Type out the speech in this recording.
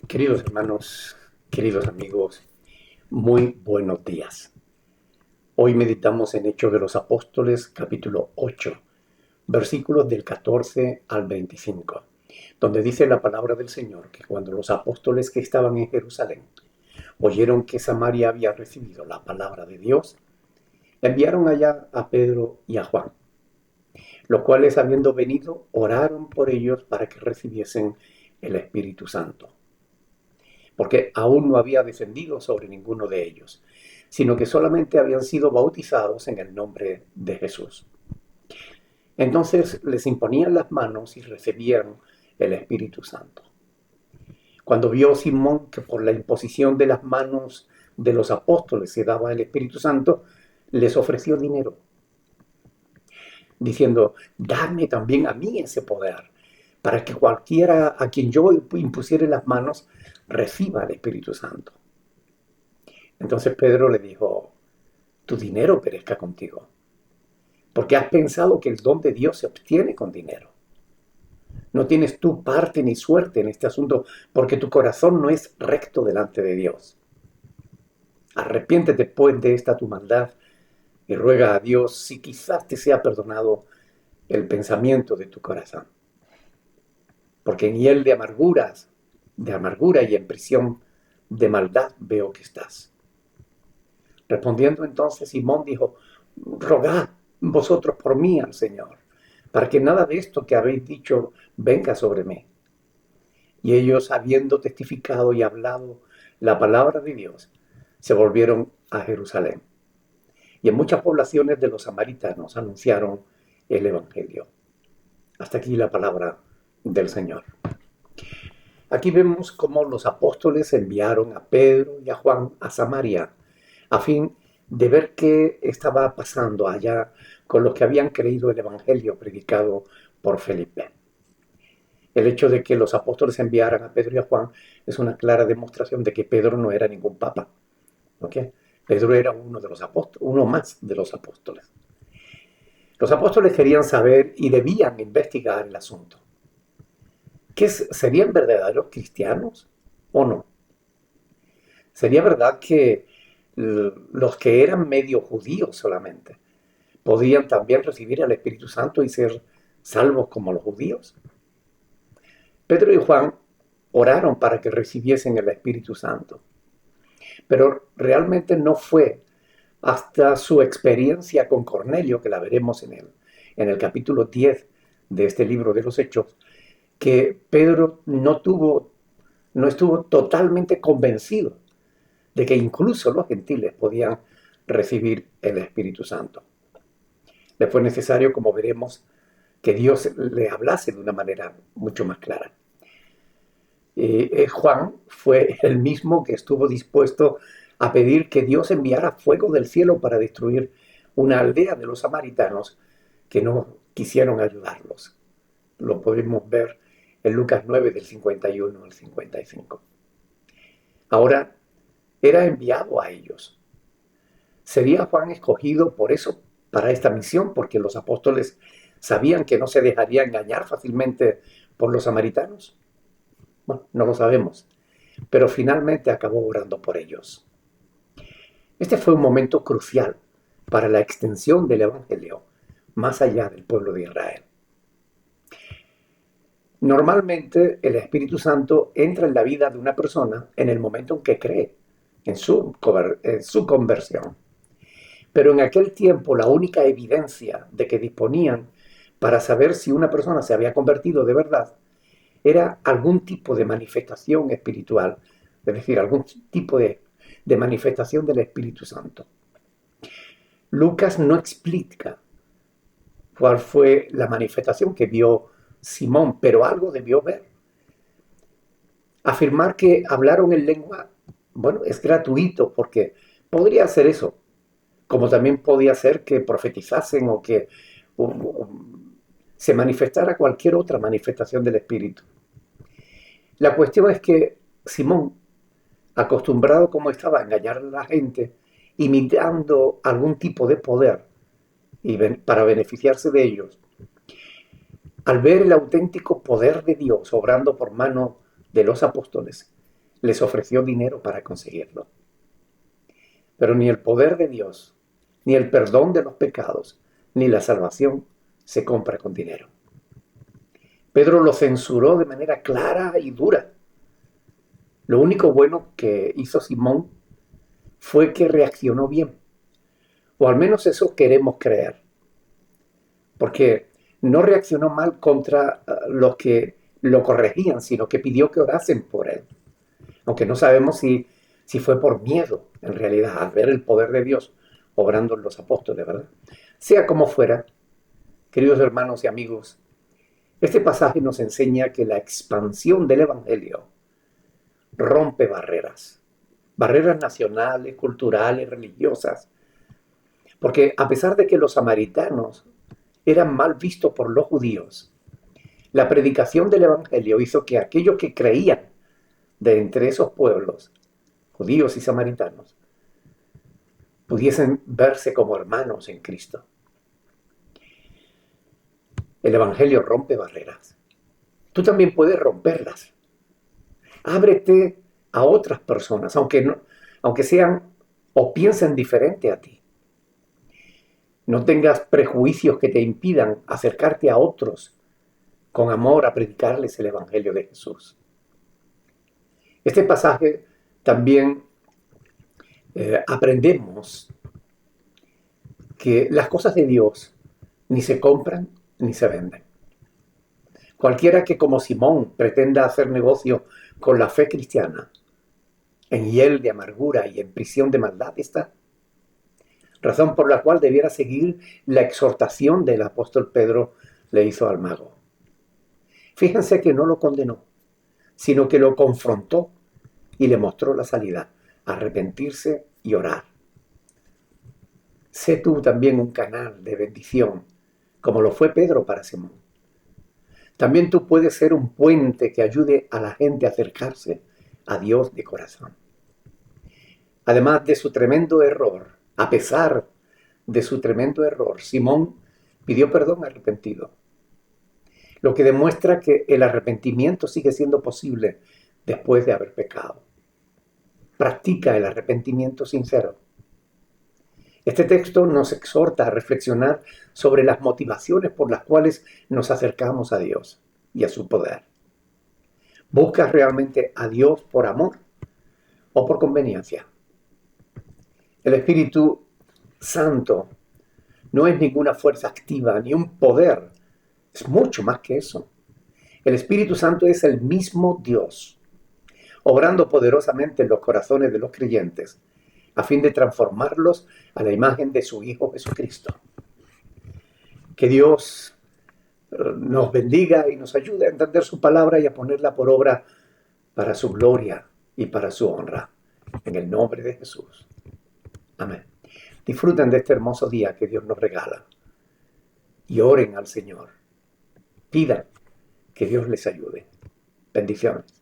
Queridos hermanos, queridos amigos, muy buenos días. Hoy meditamos en Hechos de los Apóstoles, capítulo 8, versículos del 14 al 25, donde dice la palabra del Señor que cuando los apóstoles que estaban en Jerusalén oyeron que Samaria había recibido la palabra de Dios, enviaron allá a Pedro y a Juan, los cuales habiendo venido oraron por ellos para que recibiesen el Espíritu Santo, porque aún no había descendido sobre ninguno de ellos, sino que solamente habían sido bautizados en el nombre de Jesús. Entonces les imponían las manos y recibían el Espíritu Santo. Cuando vio Simón que por la imposición de las manos de los apóstoles se daba el Espíritu Santo, les ofreció dinero, diciendo: dame también a mí ese poder, para que cualquiera a quien yo impusiere las manos reciba el Espíritu Santo. Entonces Pedro le dijo: tu dinero perezca contigo, porque has pensado que el don de Dios se obtiene con dinero. No tienes tú parte ni suerte en este asunto, porque tu corazón no es recto delante de Dios. Arrepiéntete pues de esta tu maldad y ruega a Dios si quizás te sea perdonado el pensamiento de tu corazón. Porque en hiel de amargura y en prisión de maldad veo que estás. Respondiendo entonces Simón dijo: rogad vosotros por mí al Señor, para que nada de esto que habéis dicho venga sobre mí. Y ellos, habiendo testificado y hablado la palabra de Dios, se volvieron a Jerusalén. Y en muchas poblaciones de los samaritanos anunciaron el Evangelio. Hasta aquí la palabra del Señor. Aquí vemos cómo los apóstoles enviaron a Pedro y a Juan a Samaria, a fin de ver qué estaba pasando allá con los que habían creído el Evangelio predicado por Felipe. El hecho de que los apóstoles enviaran a Pedro y a Juan es una clara demostración de que Pedro no era ningún papa. ¿Okay? Pedro era uno de los apóstoles, uno más de los apóstoles. Los apóstoles querían saber y debían investigar el asunto. ¿Serían verdaderos cristianos o no? ¿Sería verdad que los que eran medio judíos solamente podían también recibir el Espíritu Santo y ser salvos como los judíos? Pedro y Juan oraron para que recibiesen el Espíritu Santo, pero realmente no fue hasta su experiencia con Cornelio, que la veremos en el capítulo 10 de este libro de los Hechos, que Pedro no estuvo totalmente convencido de que incluso los gentiles podían recibir el Espíritu Santo. Le fue necesario, como veremos, que Dios le hablase de una manera mucho más clara. Juan fue el mismo que estuvo dispuesto a pedir que Dios enviara fuego del cielo para destruir una aldea de los samaritanos que no quisieron ayudarlos. Lo podemos ver en Lucas 9 del 51 al 55. Ahora era enviado a ellos. ¿Sería Juan escogido por eso, para esta misión? Porque los apóstoles sabían que no se dejaría engañar fácilmente por los samaritanos. Bueno, no lo sabemos, pero finalmente acabó orando por ellos. Este fue un momento crucial para la extensión del Evangelio más allá del pueblo de Israel. Normalmente el Espíritu Santo entra en la vida de una persona en el momento en que cree, en su conversión. Pero en aquel tiempo la única evidencia de que disponían para saber si una persona se había convertido de verdad era algún tipo de manifestación espiritual, es decir, algún tipo de manifestación del Espíritu Santo. Lucas no explica cuál fue la manifestación que vio Simón, pero algo debió ver. Afirmar que hablaron en lengua, bueno, es gratuito, porque podría ser eso, como también podía ser que profetizasen o que se manifestara cualquier otra manifestación del Espíritu. La cuestión es que Simón, acostumbrado como estaba a engañar a la gente, imitando algún tipo de poder para beneficiarse de ellos, al ver el auténtico poder de Dios obrando por mano de los apóstoles, les ofreció dinero para conseguirlo. Pero ni el poder de Dios, ni el perdón de los pecados, ni la salvación se compra con dinero. Pedro lo censuró de manera clara y dura. Lo único bueno que hizo Simón fue que reaccionó bien. O al menos eso queremos creer. Porque no reaccionó mal contra los que lo corregían, sino que pidió que orasen por él. Aunque no sabemos si fue por miedo, en realidad, al ver el poder de Dios obrando en los apóstoles, ¿verdad? Sea como fuera, queridos hermanos y amigos, este pasaje nos enseña que la expansión del Evangelio rompe barreras, barreras nacionales, culturales, religiosas, porque a pesar de que los samaritanos eran mal vistos por los judíos, la predicación del Evangelio hizo que aquellos que creían de entre esos pueblos, judíos y samaritanos, pudiesen verse como hermanos en Cristo. El Evangelio rompe barreras. Tú también puedes romperlas. Ábrete a otras personas, aunque sean o piensen diferente a ti. No tengas prejuicios que te impidan acercarte a otros con amor a predicarles el Evangelio de Jesús. Este pasaje también aprendemos que las cosas de Dios ni se compran ni se venden. Cualquiera que como Simón pretenda hacer negocio con la fe cristiana, en hiel de amargura y en prisión de maldad está. Razón por la cual debiera seguir la exhortación del apóstol Pedro le hizo al mago. Fíjense que no lo condenó, sino que lo confrontó y le mostró la salida, arrepentirse y orar. Sé tú también un canal de bendición, como lo fue Pedro para Simón. También tú puedes ser un puente que ayude a la gente a acercarse a Dios de corazón. Además de su tremendo error, a pesar de su tremendo error, Simón pidió perdón arrepentido, lo que demuestra que el arrepentimiento sigue siendo posible después de haber pecado. Practica el arrepentimiento sincero. Este texto nos exhorta a reflexionar sobre las motivaciones por las cuales nos acercamos a Dios y a su poder. ¿Buscas realmente a Dios por amor o por conveniencia? El Espíritu Santo no es ninguna fuerza activa ni un poder, es mucho más que eso. El Espíritu Santo es el mismo Dios, obrando poderosamente en los corazones de los creyentes, a fin de transformarlos a la imagen de su Hijo Jesucristo. Que Dios nos bendiga y nos ayude a entender su palabra y a ponerla por obra para su gloria y para su honra. En el nombre de Jesús. Amén. Disfruten de este hermoso día que Dios nos regala y oren al Señor. Pidan que Dios les ayude. Bendiciones.